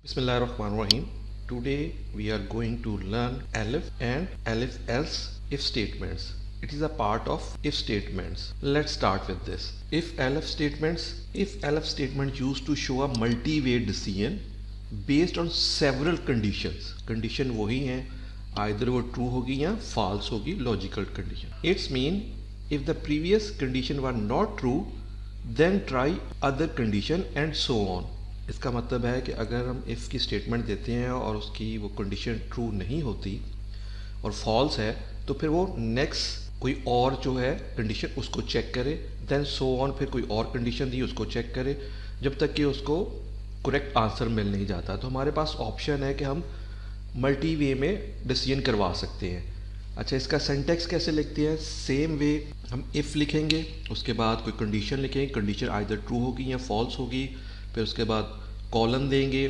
Bismillahirrahmanirrahim. Today we are going to learn Alif and Alif else if statements. It is a part of if statements. Let's start with this. If Alif statements used to show a multi-way decision based on several conditions. Condition वही हैं, either वो true होगी या false होगी, logical condition. It's mean if the previous condition were not true, then try other condition and so on. इसका मतलब है कि अगर हम इफ़ की स्टेटमेंट देते हैं और उसकी वो कंडीशन ट्रू नहीं होती और फॉल्स है तो फिर वो नेक्स्ट कोई और जो है कंडीशन उसको चेक करे, देन सो ऑन, फिर कोई और कंडीशन दी उसको चेक करे जब तक कि उसको करेक्ट आंसर मिल नहीं जाता। तो हमारे पास ऑप्शन है कि हम मल्टी वे में डिसीजन करवा सकते हैं। अच्छा, इसका सेंटेक्स कैसे लिखते हैं? सेम वे हम इफ़ लिखेंगे, उसके बाद कोई कंडीशन लिखेंगे, कंडीशन आइदर ट्रू होगी या फॉल्स होगी, फिर उसके बाद कॉलन देंगे,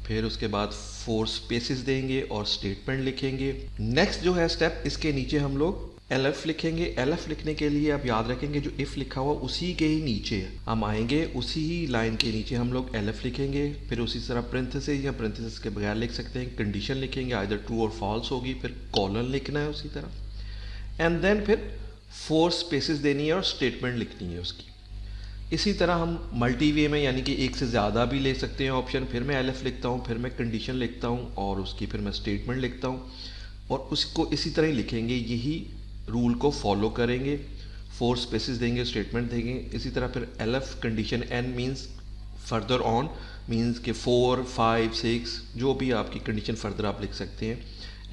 फिर उसके बाद 4 स्पेसेस देंगे और स्टेटमेंट लिखेंगे। नेक्स्ट जो है स्टेप, इसके नीचे हम लोग एलएफ लिखेंगे। एलएफ लिखने के लिए आप याद रखेंगे जो इफ़ लिखा हुआ उसी के ही नीचे हम आएंगे, उसी ही लाइन के नीचे हम लोग एलएफ लिखेंगे। फिर उसी तरह प्रेंथेसिस या प्रेंथेसिस के बगैर लिख सकते हैं, कंडीशन लिखेंगे, आइदर ट्रू और फॉल्स होगी, फिर कॉलन लिखना है उसी तरह, एंड देन फिर 4 स्पेसेस देनी है और स्टेटमेंट लिखनी है उसकी। इसी तरह हम मल्टी वे में यानी कि एक से ज़्यादा भी ले सकते हैं ऑप्शन। फिर मैं एलएफ लिखता हूँ, फिर मैं कंडीशन लिखता हूँ और उसकी फिर मैं स्टेटमेंट लिखता हूँ और उसको इसी तरह ही लिखेंगे, यही रूल को फॉलो करेंगे। 4 स्पेसेस देंगे, स्टेटमेंट देंगे, इसी तरह फिर elif condition and means further on, means के 4, 5, 6 जो भी आपकी कंडीशन फर्दर आप लिख सकते हैं,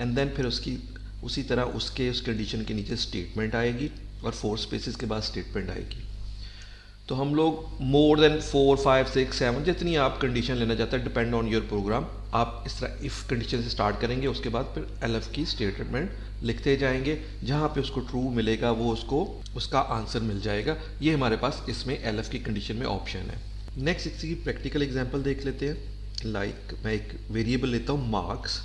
एंड देन फिर उसकी उसी तरह उस कंडीशन के नीचे स्टेटमेंट आएगी और 4 स्पेसेस के बाद स्टेटमेंट आएगी। तो हम लोग मोर देन 4, 5, 6, 7 जितनी आप कंडीशन लेना चाहते हैं, डिपेंड ऑन योर प्रोग्राम, आप इस तरह इफ़ कंडीशन से स्टार्ट करेंगे, उसके बाद फिर एलएफ की स्टेटमेंट लिखते जाएंगे, जहाँ पे उसको ट्रू मिलेगा वो उसको उसका आंसर मिल जाएगा। ये हमारे पास इसमें एलएफ की कंडीशन में ऑप्शन है। नेक्स्ट इसकी प्रैक्टिकल एग्जाम्पल देख लेते हैं। लाइक मैं एक वेरिएबल लेता हूँ मार्क्स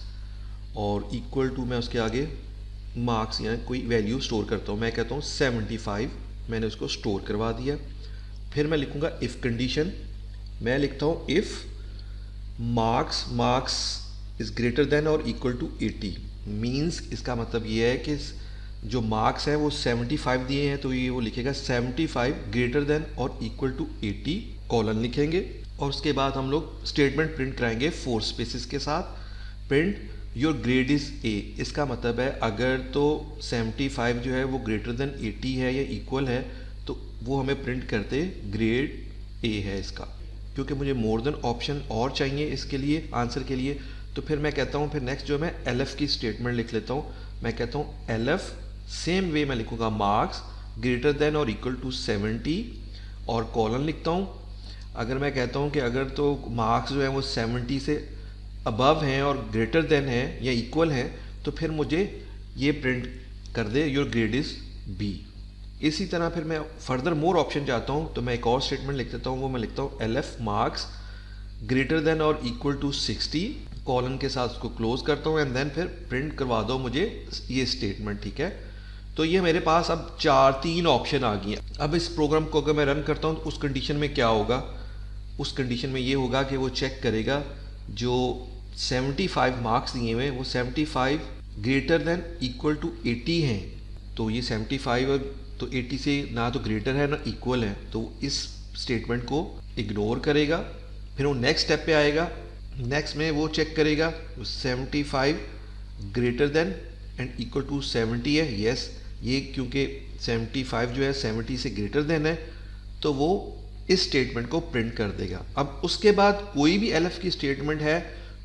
और इक्वल टू मैं उसके आगे मार्क्स या कोई वैल्यू स्टोर करता हूँ। मैं कहता हूँ 75, मैंने उसको स्टोर करवा दिया। फिर मैं लिखूंगा इफ़ कंडीशन, मैं लिखता हूँ if marks is greater than और इक्वल टू 80, मीन्स इसका मतलब ये है कि जो मार्क्स हैं वो 75 दिए हैं तो ये वो लिखेगा 75 ग्रेटर देन और इक्वल टू 80, कॉलन लिखेंगे और उसके बाद हम लोग स्टेटमेंट प्रिंट कराएंगे 4 स्पेसेस के साथ, print your grade is a. इसका मतलब है अगर तो 75 जो है वो ग्रेटर देन 80 है या इक्वल है तो वो हमें प्रिंट करते ग्रेड ए है इसका, क्योंकि मुझे मोर देन ऑप्शन और चाहिए इसके लिए आंसर के लिए। तो फिर मैं कहता हूँ फिर नेक्स्ट जो मैं एलएफ की स्टेटमेंट लिख लेता हूँ। मैं कहता हूँ एलएफ सेम वे मैं लिखूँगा मार्क्स ग्रेटर देन और इक्वल टू 70 और कॉलन लिखता हूँ। अगर मैं कहता हूँ कि अगर तो मार्क्स जो है वो 70 से अबव हैं और ग्रेटर देन है या इक्वल हैं तो फिर मुझे ये प्रिंट कर दे योर ग्रेड इज़ बी। इसी तरह फिर मैं फर्दर मोर ऑप्शन चाहता हूँ तो मैं एक और स्टेटमेंट लिख देता हूँ, वो मैं लिखता हूँ एलएफ मार्क्स ग्रेटर देन और इक्वल टू 60, कॉलन के साथ उसको क्लोज करता हूँ एंड देन फिर प्रिंट करवा दो मुझे ये स्टेटमेंट। ठीक है, तो ये मेरे पास अब 3 ऑप्शन आ गई हैं। अब इस प्रोग्राम को अगर मैं रन करता हूँ तो उस कंडीशन में क्या होगा? उस कंडीशन में ये होगा कि वो चेक करेगा जो 75 मार्क्स दिए हुए वो 75 ग्रेटर देन इक्वल टू 80 हैं, तो ये 75 और तो 80 से ना तो ग्रेटर है ना इक्वल है, तो इस स्टेटमेंट को इग्नोर करेगा। फिर वो नेक्स्ट स्टेप पे आएगा, नेक्स्ट में वो चेक करेगा 75 greater than and equal to 70 है, यस ये क्योंकि 75 जो है 70 से ग्रेटर देन है तो वो इस स्टेटमेंट को प्रिंट कर देगा। अब उसके बाद कोई भी एलएफ की स्टेटमेंट है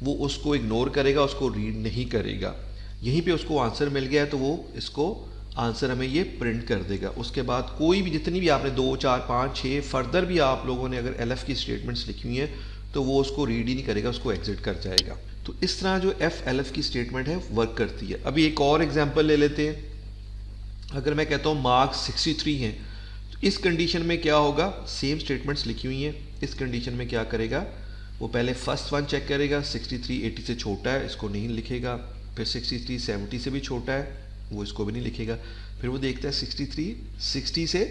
वो उसको इग्नोर करेगा, उसको रीड नहीं करेगा। यहीं पे उसको आंसर मिल गया है तो वो इसको आंसर हमें ये प्रिंट कर देगा। उसके बाद कोई भी जितनी भी आपने 2, 4, 5, 6 फर्दर भी आप लोगों ने अगर एलएफ की स्टेटमेंट्स लिखी हुई हैं तो वो उसको रीड ही नहीं करेगा, उसको एग्जिट कर जाएगा। तो इस तरह जो एलएफ की स्टेटमेंट है वर्क करती है। अभी एक और एग्जांपल ले लेते हैं। अगर मैं कहता हूँ मार्क्स 63 हैं तो इस कंडीशन में क्या होगा? सेम स्टेटमेंट्स लिखी हुई हैं, इस कंडीशन में क्या करेगा? वो पहले फर्स्ट वन चेक करेगा, 63 80 से छोटा है, इसको नहीं लिखेगा। फिर 63 70 से भी छोटा है, वो इसको भी नहीं लिखेगा। फिर वो देखता है 63 60 से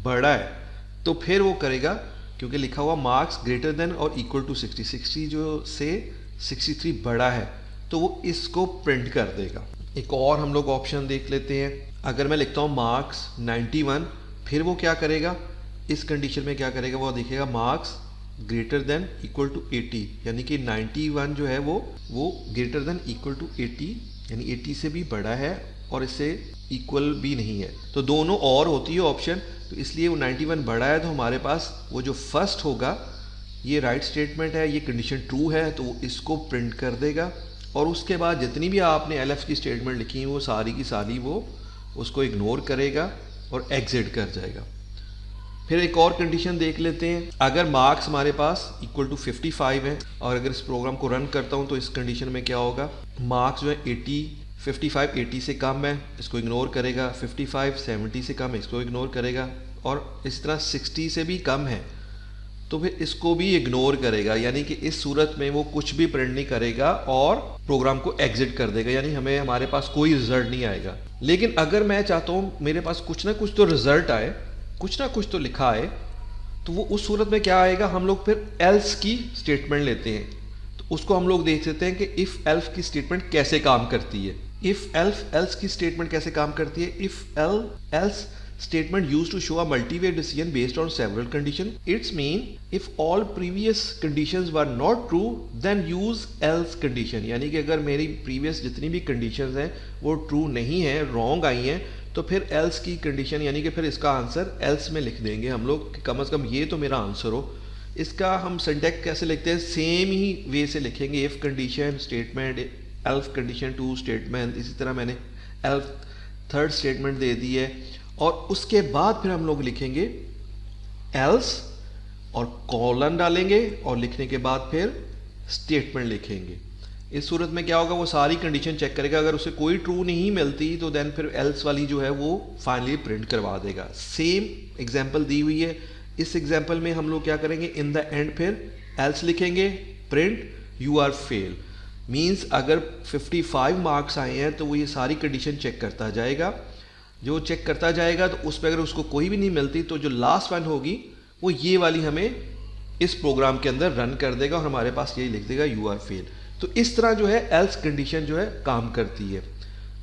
बड़ा है तो फिर वो करेगा, क्योंकि लिखा हुआ मार्क्स ग्रेटर देन और इक्वल टू 60 जो से 63 बड़ा है तो वो इसको प्रिंट कर देगा। एक और हम लोग ऑप्शन देख लेते हैं। अगर मैं लिखता हूँ मार्क्स 91, फिर वो क्या करेगा, इस कंडीशन में क्या करेगा, वो देखेगा marks greater than equal to 80, यानी कि 91 जो है वो ग्रेटर देन इक्वल टू 80, यानी 80 से भी बड़ा है और इससे इक्वल भी नहीं है। तो दोनों और होती है ऑप्शन, तो इसलिए वो 91 बड़ा है, तो हमारे पास वो जो फर्स्ट होगा ये राइट स्टेटमेंट है, ये कंडीशन ट्रू है, तो वो इसको प्रिंट कर देगा। और उसके बाद जितनी भी आपने एलएफ की स्टेटमेंट लिखी है वो सारी की सारी वो उसको इग्नोर करेगा और एग्जिट कर जाएगा। फिर एक और कंडीशन देख लेते हैं। अगर मार्क्स हमारे पास इक्वल टू 55 है और अगर इस प्रोग्राम को रन करता हूं तो इस कंडीशन में क्या होगा, मार्क्स जो है 55 80 से कम है, इसको इग्नोर करेगा। 55 70 से कम है, इसको इग्नोर करेगा। और इस तरह 60 से भी कम है तो फिर इसको भी इग्नोर करेगा, यानी कि इस सूरत में वो कुछ भी प्रिंट नहीं करेगा और प्रोग्राम को एग्जिट कर देगा, यानी हमारे पास कोई रिजल्ट नहीं आएगा। लेकिन अगर मैं चाहता हूँ मेरे पास कुछ ना कुछ तो रिजल्ट आए, कुछ ना कुछ तो लिखा है, तो वो उस सूरत में क्या आएगा, हम लोग फिर एल्स की स्टेटमेंट लेते हैं। तो उसको हम लोग देख सकते हैं कि इफ एल्स की स्टेटमेंट कैसे काम करती है। इफ एल्स की स्टेटमेंट कैसे काम करती है, if else statement used to show a multivariate decision based on several conditions. It's mean if all previous conditions were not true then use else condition, यानी कि अगर मेरी previous जितनी भी conditions हैं वो true नहीं है, wrong आई हैं, तो फिर else की condition यानी कि फिर इसका आंसर else में लिख देंगे हम लोग कि कम से कम ये तो मेरा आंसर हो। इसका हम सिंटैक्स कैसे लिखते हैं, सेम ही वे से लिखेंगे, if condition statement, else condition to statement, इसी तरह मैंने else थर्ड स्टेटमेंट दे दी है। और उसके बाद फिर हम लोग लिखेंगे एल्स और कॉलन डालेंगे और लिखने के बाद फिर स्टेटमेंट लिखेंगे। इस सूरत में क्या होगा, वो सारी कंडीशन चेक करेगा, अगर उसे कोई ट्रू नहीं मिलती तो देन फिर एल्स वाली जो है वो फाइनली प्रिंट करवा देगा। सेम एग्जांपल दी हुई है। इस एग्जांपल में हम लोग क्या करेंगे, इन द एंड फिर एल्स लिखेंगे, print you are fail, means अगर 55 मार्क्स आए हैं तो वो ये सारी कंडीशन चेक करता जाएगा। जो चेक करता जाएगा तो उस पर अगर उसको कोई भी नहीं मिलती तो जो लास्ट वन होगी वो ये वाली हमें इस प्रोग्राम के अंदर रन कर देगा और हमारे पास यही लिख देगा यू आर फेल। तो इस तरह जो है एल्स कंडीशन जो है काम करती है।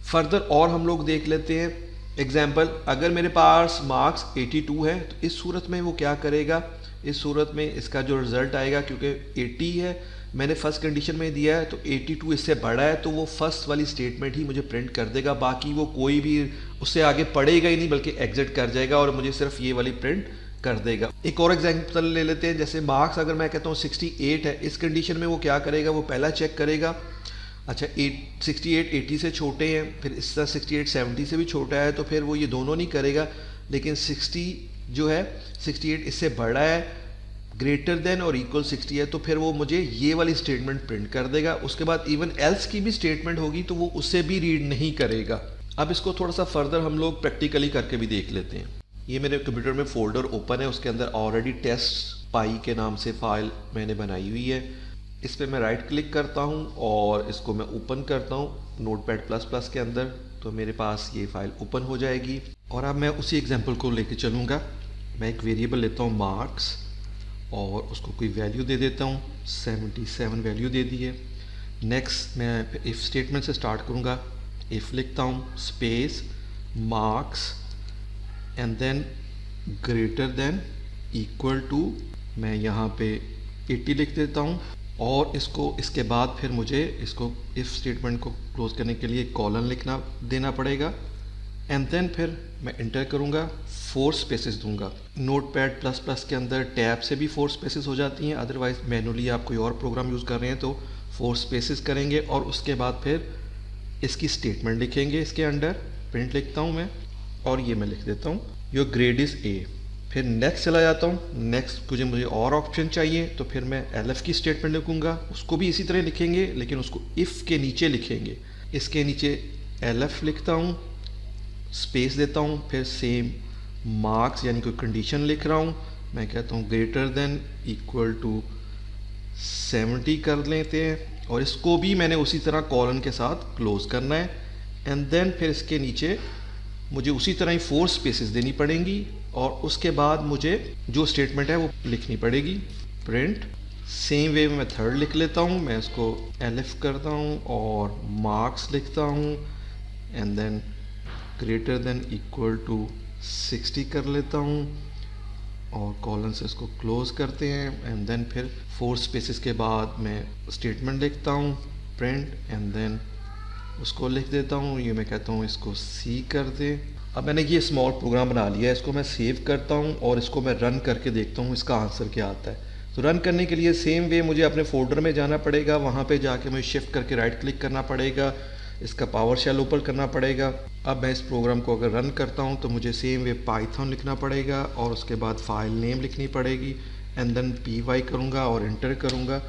फर्दर और हम लोग देख लेते हैं एग्जाम्पल। अगर मेरे पास मार्क्स 82 है तो इस सूरत में वो क्या करेगा, इस सूरत में इसका जो रिजल्ट आएगा, क्योंकि 80 है मैंने फर्स्ट कंडीशन में दिया है तो 82 इससे बड़ा है, तो वो फर्स्ट वाली स्टेटमेंट ही मुझे प्रिंट कर देगा, बाकी वो कोई भी उससे आगे पढ़ेगा ही नहीं बल्कि एग्जिट कर जाएगा और मुझे सिर्फ ये वाली प्रिंट कर देगा। एक और एग्जांपल ले लेते हैं। जैसे मार्क्स अगर मैं कहता हूँ 68 है, इस कंडीशन में वो क्या करेगा, वो पहला चेक करेगा, अच्छा 68 80 से छोटे हैं, फिर इस तरह 68 70 से भी छोटा है, तो फिर वो ये दोनों नहीं करेगा, लेकिन 60 जो है 68 इससे बड़ा है, ग्रेटर देन और इक्वल 60 है, तो फिर वो मुझे ये वाली स्टेटमेंट प्रिंट कर देगा। उसके बाद इवन एल्स की भी स्टेटमेंट होगी तो वो उससे भी रीड नहीं करेगा। अब इसको थोड़ा सा फर्दर हम लोग प्रैक्टिकली करके भी देख लेते हैं। ये मेरे कंप्यूटर में फोल्डर ओपन है, उसके अंदर ऑलरेडी टेस्ट पाई के नाम से फाइल मैंने बनाई हुई है। इस पर मैं राइट क्लिक करता हूँ और इसको मैं ओपन करता हूँ नोटपैड प्लस के अंदर, तो मेरे पास ये फाइल ओपन हो जाएगी। और अब मैं उसी एग्जाम्पल को लेके चलूँगा। मैं एक वेरिएबल लेता हूँ मार्क्स और उसको कोई वैल्यू दे देता हूँ, 77 वैल्यू दे दी है। नेक्स्ट मैं इफ़ स्टेटमेंट से स्टार्ट करूँगा। इफ़ लिखता हूँ space marks and then greater than equal to, मैं यहाँ पे 80 लिख देता हूँ और इसके बाद फिर मुझे इसको इफ़ स्टेटमेंट को क्लोज करने के लिए कॉलन देना पड़ेगा एंड देन फिर मैं इंटर करूँगा, 4 स्पेसेस दूंगा। नोटपैड प्लस के अंदर टैब से भी 4 स्पेसेस हो जाती हैं, अदरवाइज मैनुअली आप कोई और प्रोग्राम यूज़ कर रहे हैं तो 4 स्पेसेस करेंगे और उसके बाद फिर इसकी स्टेटमेंट लिखेंगे। इसके अंडर प्रिंट लिखता हूँ मैं और ये मैं लिख देता हूँ योर ग्रेड इज़ ए। फिर नेक्स्ट चला जाता हूँ। नेक्स्ट मुझे और ऑप्शन चाहिए तो फिर मैं एलएफ की स्टेटमेंट लिखूँगा, उसको भी इसी तरह लिखेंगे लेकिन उसको इफ़ के नीचे लिखेंगे। इसके नीचे एलएफ लिखता हूँ, स्पेस देता हूँ, फिर सेम मार्क्स यानी कोई कंडीशन लिख रहा हूँ, मैं कहता हूँ ग्रेटर देन इक्वल टू 70 कर लेते हैं और इसको भी मैंने उसी तरह कॉलन के साथ क्लोज करना है एंड देन फिर इसके नीचे मुझे उसी तरह ही 4 स्पेसेस देनी पड़ेंगी और उसके बाद मुझे जो स्टेटमेंट है वो लिखनी पड़ेगी, प्रिंट सेम वे में थर्ड लिख लेता हूँ, मैं इसको एलिफ करता हूँ और मार्क्स लिखता हूँ and then greater than equal to 60 कर लेता हूँ और कॉलन से इसको क्लोज करते हैं एंड देन फिर 4 स्पेसेस के बाद मैं स्टेटमेंट लिखता हूँ प्रिंट एंड देन उसको लिख देता हूँ, ये मैं कहता हूँ इसको सी कर दे। अब मैंने ये स्मॉल प्रोग्राम बना लिया है, इसको मैं सेव करता हूँ और इसको मैं रन करके देखता हूँ इसका आंसर क्या आता है। तो रन करने के लिए सेम वे मुझे अपने फोल्डर में जाना पड़ेगा, वहाँ पे जाके मुझे शिफ्ट करके राइट क्लिक करना पड़ेगा, इसका पावर शेल ओपन करना पड़ेगा। अब मैं इस प्रोग्राम को अगर रन करता हूँ तो मुझे सेम वे पाइथन लिखना पड़ेगा और उसके बाद फाइल नेम लिखनी पड़ेगी एंड देन py करूँगा और इंटर करूँगा।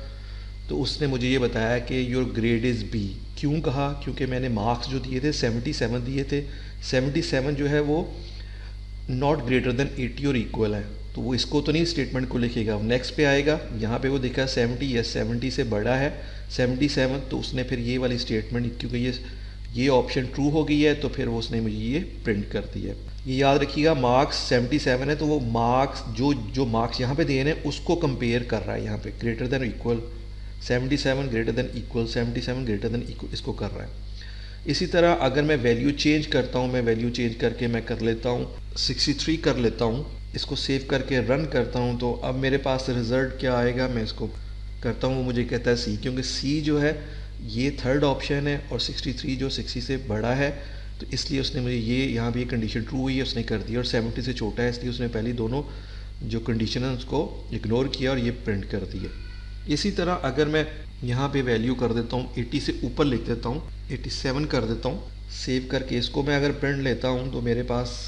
तो उसने मुझे ये बताया कि योर ग्रेड इज़ बी। क्यों कहा? क्योंकि मैंने मार्क्स जो दिए थे 77 दिए थे, 77 जो है वो नॉट ग्रेटर देन 80 और इक्वल है, तो वो इसको तो नहीं स्टेटमेंट को लिखेगा। नेक्स्ट पे आएगा, यहाँ पे वो देखा 70 या 70 से बड़ा है 77, तो उसने फिर ये वाली स्टेटमेंट, क्योंकि ये ऑप्शन ट्रू हो गई है तो फिर वो उसने मुझे ये प्रिंट कर दिया। ये याद रखिएगा, मार्क्स 77 है तो वो मार्क्स जो मार्क्स यहाँ पे दिए हैं उसको कंपेयर कर रहा है, यहाँ पे greater than equal 77 greater than equal 77 greater than equal इसको कर रहा है। इसी तरह अगर मैं वैल्यू चेंज करता हूँ, मैं वैल्यू चेंज करके मैं कर लेता हूँ 63 कर लेता हूँ, इसको सेव करके रन करता हूँ, तो अब मेरे पास रिज़ल्ट क्या आएगा, मैं इसको करता हूँ, वो मुझे कहता है सी, क्योंकि सी जो है ये थर्ड ऑप्शन है और 63 जो 60 से बड़ा है, तो इसलिए उसने मुझे ये यहाँ भी ये कंडीशन ट्रू हुई है उसने कर दी, और 70 से छोटा है इसलिए उसने पहले दोनों जो कंडीशन है उसको इग्नोर किया और ये प्रिंट कर दिया। इसी तरह अगर मैं यहाँ पे वैल्यू कर देता हूँ 80 से ऊपर लिख देता हूँ, 87 कर देता हूँ, सेव करके इसको मैं अगर प्रिंट लेता हूँ तो मेरे पास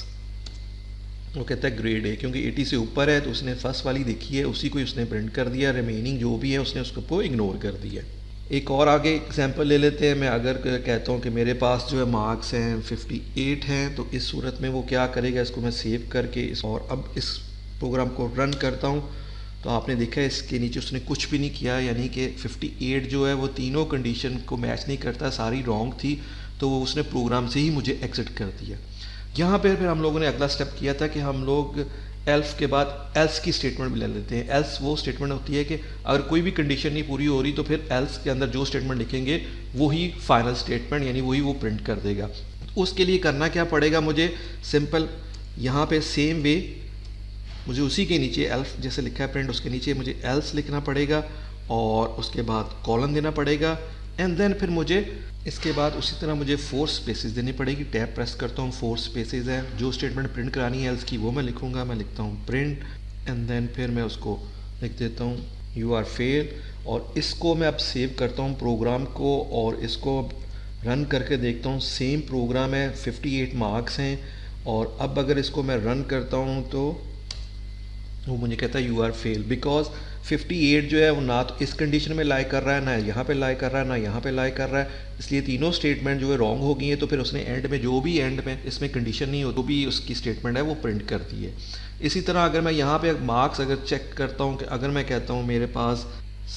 वो कहता है ग्रेड है, क्योंकि 80 से ऊपर है तो उसने फर्स्ट वाली देखी है उसी को उसने प्रिंट कर दिया, रिमेनिंग जो भी है उसने उसको इग्नोर कर दिया। एक और आगे एग्जांपल ले लेते हैं। मैं अगर कहता हूँ कि मेरे पास जो है मार्क्स हैं 58 हैं, तो इस सूरत में वो क्या करेगा, इसको मैं सेव करके और अब इस प्रोग्राम को रन करता हूँ, तो आपने देखा इसके नीचे उसने कुछ भी नहीं किया, यानी कि 58 जो है वो तीनों कंडीशन को मैच नहीं करता, सारी रॉन्ग थी, तो वो उसने प्रोग्राम से ही मुझे एग्जिट कर दिया। यहाँ पर फिर हम लोगों ने अगला स्टेप किया था कि हम लोग एल्फ के बाद एल्स की स्टेटमेंट भी ले लेते हैं। एल्स वो स्टेटमेंट होती है कि अगर कोई भी कंडीशन नहीं पूरी हो रही तो फिर एल्स के अंदर जो स्टेटमेंट लिखेंगे वही फाइनल स्टेटमेंट, यानी वही वो प्रिंट कर देगा। उसके लिए करना क्या पड़ेगा, मुझे सिंपल यहाँ पे सेम वे मुझे उसी के नीचे एल्फ जैसे लिखा है प्रिंट, उसके नीचे मुझे एल्स लिखना पड़ेगा और उसके बाद कॉलन देना पड़ेगा एंड देन फिर मुझे इसके बाद उसी तरह मुझे 4 स्पेसेस देनी पड़ेगी। टैब प्रेस करता हूँ, 4 स्पेसेस हैं, जो स्टेटमेंट प्रिंट करानी है एल्स की वो मैं लिखूँगा। मैं लिखता हूँ प्रिंट एंड देन फिर मैं उसको लिख देता हूँ यू आर फेल, और इसको मैं अब सेव करता हूँ प्रोग्राम को और इसको रन करके देखता हूँ। सेम प्रोग्राम है, 58 मार्क्स हैं, और अब अगर इसको मैं रन करता हूँ तो वो मुझे कहता है यू आर फेल, बिकॉज 58 जो है वो ना तो इस कंडीशन में लाई कर रहा है, ना यहाँ पे लाई कर रहा है, ना यहाँ पे लाई कर रहा है, इसलिए तीनों स्टेटमेंट जो है रॉन्ग हो गई है। तो फिर उसने एंड में जो भी एंड में इसमें कंडीशन नहीं हो तो भी उसकी स्टेटमेंट है वो प्रिंट कर दी है। इसी तरह अगर मैं यहाँ पे मार्क्स अगर चेक करता हूँ कि अगर मैं कहता हूँ मेरे पास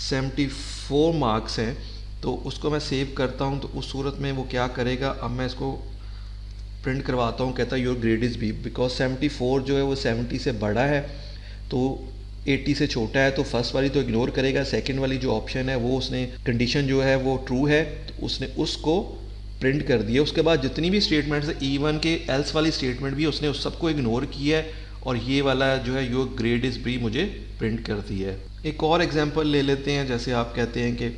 74 मार्क्स हैं, तो उसको मैं सेव करता हूँ, तो उस सूरत में वो क्या करेगा, अब मैं इसको प्रिंट करवाता हूँ, कहता है your grade is B, because 74 जो है वो 70 से बड़ा है, तो 80 से छोटा है, तो फर्स्ट वाली तो इग्नोर करेगा, सेकंड वाली जो ऑप्शन है वो उसने कंडीशन जो है वो ट्रू है तो उसने उसको प्रिंट कर दिया। उसके बाद जितनी भी स्टेटमेंट्स है इवन के एल्स वाली स्टेटमेंट भी उसने उस सबको इग्नोर किया है और ये वाला जो है योर ग्रेड इज़ बी मुझे प्रिंट कर दिया है। एक और एग्जांपल ले लेते हैं, जैसे आप कहते हैं कि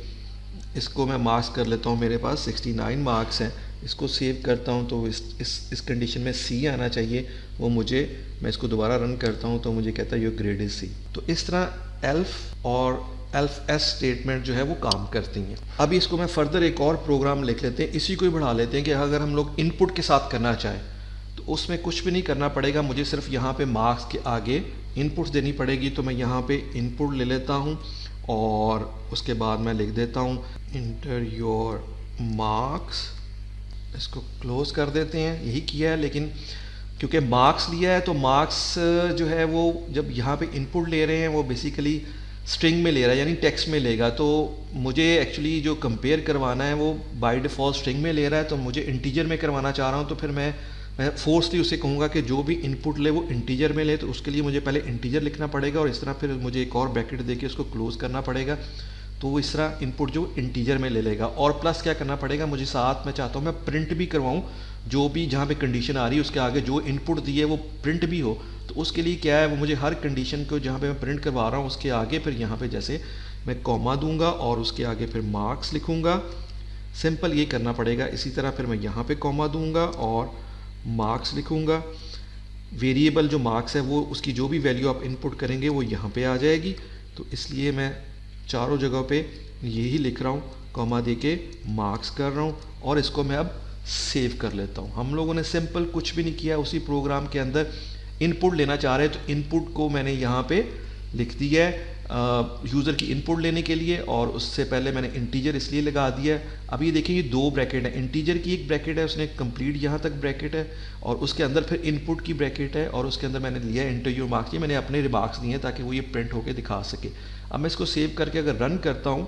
इसको मैं मार्क्स कर लेता हूँ, मेरे पास 69 मार्क्स हैं, इसको सेव करता हूँ तो इस कंडीशन में सी आना चाहिए, वो मुझे मैं इसको दोबारा रन करता हूँ तो मुझे कहता है योर ग्रेड इज सी। तो इस तरह एल्फ और एल्फ एस स्टेटमेंट जो है वो काम करती हैं। अभी इसको मैं फर्दर एक और प्रोग्राम लिख लेते हैं, इसी को ही बढ़ा लेते हैं कि अगर हम लोग इनपुट के साथ करना चाहें तो उसमें कुछ भी नहीं करना पड़ेगा, मुझे सिर्फ यहाँ पे मार्क्स के आगे इनपुट्स देनी पड़ेगी। तो मैं यहाँ पे इनपुट ले लेता हूँ और उसके बाद मैं लिख देता हूँ इंटर योर मार्क्स, इसको क्लोज कर देते हैं, यही किया है। लेकिन क्योंकि मार्क्स लिया है तो मार्क्स जो है वो जब यहाँ पे इनपुट ले रहे हैं वो बेसिकली स्ट्रिंग में ले रहा है, यानी टेक्स्ट में लेगा, तो मुझे एक्चुअली जो कंपेयर करवाना है वो बाय डिफ़ॉल्ट स्ट्रिंग में ले रहा है, तो मुझे इंटीजर में करवाना चाह रहा हूँ, तो फिर मैं मैं फोर्सली उसे कहूँगा कि जो भी इनपुट ले वो इंटीजर में ले, तो उसके लिए मुझे पहले इंटीजर लिखना पड़ेगा और इस तरह फिर मुझे एक और ब्रैकेट देके उसको क्लोज करना पड़ेगा, तो वो इस तरह इनपुट जो इंटीजर में ले लेगा। और प्लस क्या करना पड़ेगा, मुझे साथ में चाहता हूँ मैं प्रिंट भी करवाऊँ, जो भी जहाँ पे कंडीशन आ रही है उसके आगे जो इनपुट दिए वो प्रिंट भी हो। तो उसके लिए क्या है, वो मुझे हर कंडीशन को जहाँ पे मैं प्रिंट करवा रहा हूँ उसके आगे फिर यहाँ पे जैसे मैं कॉमा दूंगा और उसके आगे फिर मार्क्स लिखूँगा। सिंपल ये करना पड़ेगा। इसी तरह फिर मैं यहाँ पे कॉमा दूंगा और मार्क्स लिखूँगा। वेरिएबल जो मार्क्स है वो उसकी जो भी वैल्यू आप इनपुट करेंगे वो यहाँ पे आ जाएगी, तो इसलिए मैं चारों जगह पे यही लिख रहा हूँ, कॉमा दे के मार्क्स कर रहा हूँ और इसको मैं अब सेव कर लेता हूँ। हम लोगों ने सिंपल कुछ भी नहीं किया, उसी प्रोग्राम के अंदर इनपुट लेना चाह रहे हैं तो इनपुट को मैंने यहाँ पे लिख दिया है यूज़र की इनपुट लेने के लिए, और उससे पहले मैंने इंटीजर इसलिए लगा दिया है। अब ये देखिए ये दो ब्रैकेट है, इंटीजर की एक ब्रैकेट है, उसने कंप्लीट यहाँ तक ब्रैकेट है और उसके अंदर फिर इनपुट की ब्रैकेट है और उसके अंदर मैंने लिया है इंटर योर मार्क्स। ये मैंने अपने रिमार्क्स दिए हैं ताकि वो ये प्रिंट होकर दिखा सके। अब मैं इसको सेव करके अगर रन करता हूँ,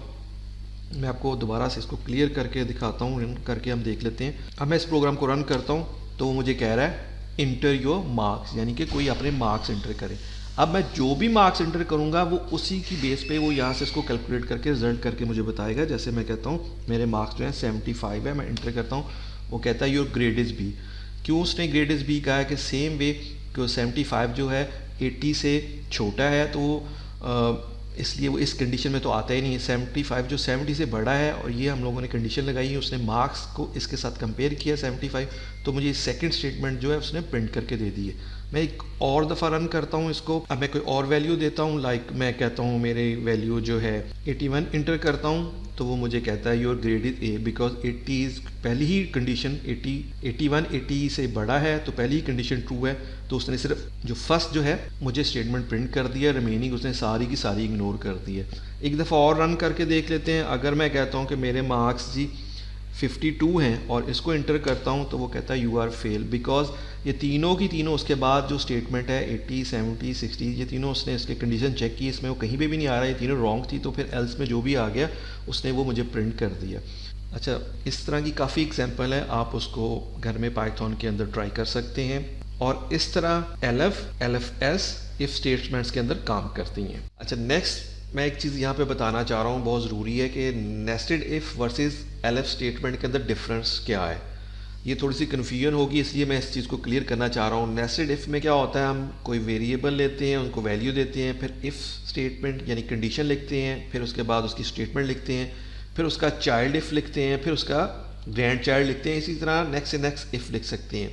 मैं आपको दोबारा से इसको क्लियर करके दिखाता हूँ, रन करके हम देख लेते हैं। अब मैं इस प्रोग्राम को रन करता हूँ तो वो मुझे कह रहा है इंटर योर मार्क्स, यानी कि कोई अपने मार्क्स इंटर करे। अब मैं जो भी मार्क्स इंटर करूंगा वो उसी की बेस पे वो यहाँ से इसको कैलकुलेट करके रिजल्ट करके मुझे बताएगा। जैसे मैं कहता हूँ मेरे मार्क्स जो है 75 है, मैं इंटर करता हूँ, वो कहता है योर ग्रेड इज़ बी। क्यों उसने ग्रेड इज़ बी कहा है कि सेम वे कि 75 जो है 80 से छोटा है, तो इसलिए वो इस कंडीशन में तो आता ही नहीं है। 75 जो 70 से बड़ा है और ये हम लोगों ने कंडीशन लगाई है, उसने मार्क्स को इसके साथ कंपेयर किया 75, तो मुझे सेकंड स्टेटमेंट जो है उसने प्रिंट करके दे दी है। मैं एक और दफ़ा रन करता हूँ इसको। अब मैं कोई और वैल्यू देता हूँ, लाइक मैं कहता हूँ मेरे वैल्यू जो है 81 इंटर करता हूँ, तो वो मुझे कहता है your grade is a, because 80 is पहली ही कंडीशन 80 से बड़ा है, तो पहली ही कंडीशन ट्रू है, तो उसने सिर्फ जो फर्स्ट जो है मुझे स्टेटमेंट प्रिंट कर दिया, रिमेनिंग उसने सारी की सारी इग्नोर कर दी है। एक दफ़ा और रन करके देख लेते हैं। अगर मैं कहता हूँ कि मेरे मार्क्स जी 52 हैं और इसको इंटर करता हूँ, तो वो कहता है यू आर फेल, बिकॉज ये तीनों की तीनों उसके बाद जो स्टेटमेंट है 80, 70, 60, ये तीनों उसने इसके कंडीशन चेक की, इसमें वो कहीं पे भी नहीं आ रहा, ये तीनों रॉन्ग थी, तो फिर एल्स में जो भी आ गया उसने वो मुझे प्रिंट कर दिया। अच्छा, इस तरह की काफ़ी एग्जाम्पल है, आप उसको घर में पाइथन के अंदर ट्राई कर सकते हैं और इस तरह एलएफ, एलएफएस इफ स्टेटमेंट्स के अंदर काम करती हैं। अच्छा, नेक्स्ट मैं एक चीज़ यहाँ पे बताना चाह रहा हूँ, बहुत ज़रूरी है कि nested if versus LF statement के अंदर डिफरेंस क्या है। ये थोड़ी सी कन्फ्यूजन होगी, इसलिए मैं इस चीज़ को क्लियर करना चाह रहा हूँ। नेस्टेड इफ़ में क्या होता है, हम कोई वेरिएबल लेते हैं, उनको वैल्यू देते हैं, फिर इफ़ स्टेटमेंट यानी कंडीशन लिखते हैं, फिर उसके बाद उसकी स्टेटमेंट लिखते हैं, फिर उसका चाइल्ड इफ़ लिखते हैं, फिर उसका ग्रैंड चाइल्ड लिखते हैं। इसी तरह नेक्स्ट से नेक्स्ट इफ़ लिख सकते हैं।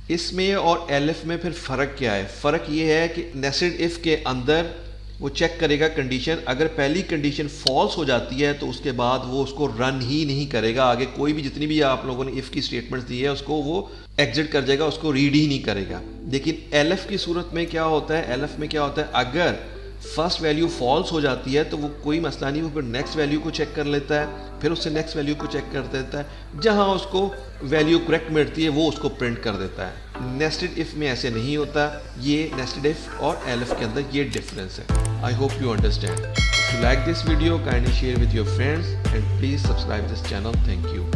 इसमें और एलएफ में फिर फ़र्क क्या है? फ़र्क ये है कि नेस्टेड इफ़ के अंदर वो चेक करेगा कंडीशन, अगर पहली कंडीशन फॉल्स हो जाती है तो उसके बाद वो उसको रन ही नहीं करेगा, आगे कोई भी जितनी भी आप लोगों ने इफ़ की स्टेटमेंट्स दी है उसको वो एग्जिट कर जाएगा, उसको रीड ही नहीं करेगा। लेकिन एलएफ की सूरत में क्या होता है, एलएफ में क्या होता है, अगर फर्स्ट वैल्यू फॉल्स हो जाती है तो वो कोई मसला नहीं, वो फिर नेक्स्ट वैल्यू को चेक कर लेता है, फिर उससे नेक्स्ट वैल्यू को चेक कर देता है, जहां उसको वैल्यू करेक्ट मिलती है वो उसको प्रिंट कर देता है। नेस्टेड इफ़ में ऐसे नहीं होता। ये नेस्टेड इफ़ और एलएफ के अंदर ये डिफरेंस है। I hope you understand. If you like this video, kindly share with your friends and please subscribe this channel. Thank you.